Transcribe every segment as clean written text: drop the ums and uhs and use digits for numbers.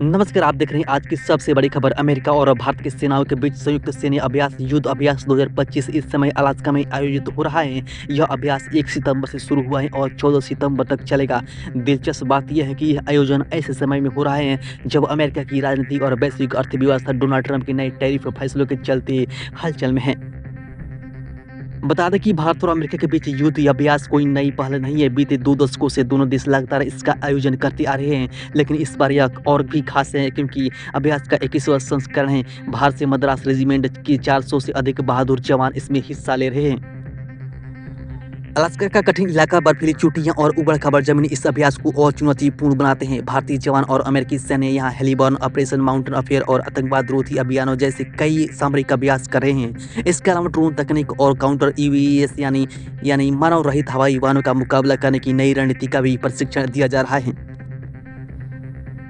नमस्कार, आप देख रहे हैं आज की सबसे बड़ी खबर। अमेरिका और भारत की सेनाओं के बीच संयुक्त सैन्य अभ्यास युद्ध अभ्यास 2025 इस समय अलास्का में आयोजित हो रहा है। यह अभ्यास 1 सितंबर से शुरू हुआ है और 14 सितंबर तक चलेगा। दिलचस्प बात यह है कि यह आयोजन ऐसे समय में हो रहा है जब अमेरिका की राजनीति और वैश्विक अर्थव्यवस्था डोनाल्ड ट्रंप के नए टैरिफ फैसलों के चलते हलचल में है। बता दें कि भारत और अमेरिका के बीच युद्ध अभ्यास कोई नई पहल नहीं है। बीते 2 दशकों से दोनों देश लगातार इसका आयोजन करते आ रहे हैं, लेकिन इस बार यह और भी खास है क्योंकि अभ्यास का 21वां संस्करण है। भारत से मद्रास रेजिमेंट की 400 से अधिक बहादुर जवान इसमें हिस्सा ले रहे हैं। अलास्का का कठिन इलाका, बर्फीली चोटियां और उबड़-खाबड़ जमीन इस अभ्यास को और चुनौतीपूर्ण बनाते हैं। भारतीय जवान और अमेरिकी सैन्य यहाँ हेलीबॉर्न ऑपरेशन, माउंटेन अफेयर और आतंकवाद रोधी अभियानों जैसे कई सामरिक अभ्यास कर रहे हैं। इसके अलावा ड्रोन तकनीक और काउंटर ईवीएस यानी मानव रहित हवाई वाहनों का मुकाबला करने की नई रणनीति का भी प्रशिक्षण दिया जा रहा है।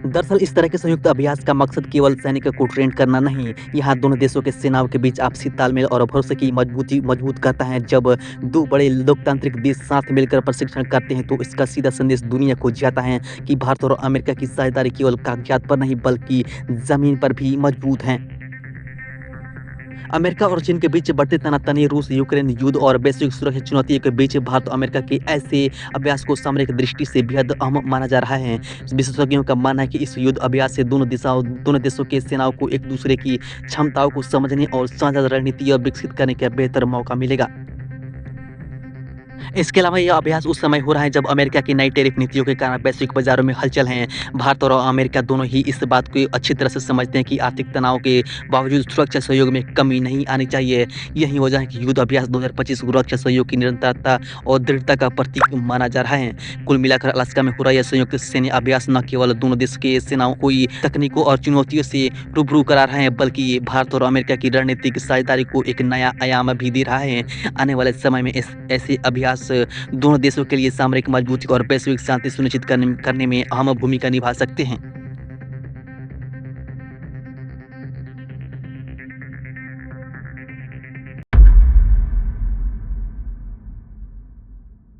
दरअसल इस तरह के संयुक्त अभ्यास का मकसद केवल सैनिक को ट्रेन करना नहीं, यहाँ दोनों देशों के सेनाओं के बीच आपसी तालमेल और भरोसे की मजबूत करता है। जब दो बड़े लोकतांत्रिक देश साथ मिलकर प्रशिक्षण करते हैं तो इसका सीधा संदेश दुनिया को जाता है कि भारत और अमेरिका की साझेदारी केवल कागजात पर नहीं बल्कि जमीन पर भी मजबूत है। अमेरिका और चीन के बीच बढ़ते तनातनी, रूस यूक्रेन युद्ध और वैश्विक सुरक्षा चुनौतियों के बीच भारत और अमेरिका के ऐसे अभ्यास को सामरिक दृष्टि से बेहद अहम माना जा रहा है। विशेषज्ञों का मानना है कि इस युद्ध अभ्यास से दोनों देशों के सेनाओं को एक दूसरे की क्षमताओं को समझने और साझा रणनीति विकसित करने का बेहतर मौका मिलेगा। इसके अलावा यह अभ्यास उस समय हो रहा है जब अमेरिका की नई टैरिफ नीतियों के कारण वैश्विक बाजारों में हलचल है। भारत और अमेरिका दोनों ही इस बात को अच्छी तरह से समझते हैं कि आर्थिक तनाव के बावजूद सुरक्षा सहयोग में कमी नहीं आनी चाहिए। यही वजह है कि युद्ध अभ्यास 2025 सुरक्षा सहयोग की निरंतरता और दृढ़ता का प्रतीक माना जा रहा है। कुल मिलाकर अलास्का में हो रहा यह संयुक्त सैन्य अभ्यास न केवल दोनों देश के सेनाओं को तकनीकों और चुनौतियों से रूबरू करा रहा है, बल्कि भारत और अमेरिका की रणनीतिक साझेदारी को एक नया आयाम भी दे रहा है। आने वाले समय में ऐसे अभ्यास दोनों देशों के लिए सामरिक मजबूती और वैश्विक शांति सुनिश्चित करने में अहम भूमिका निभा सकते हैं।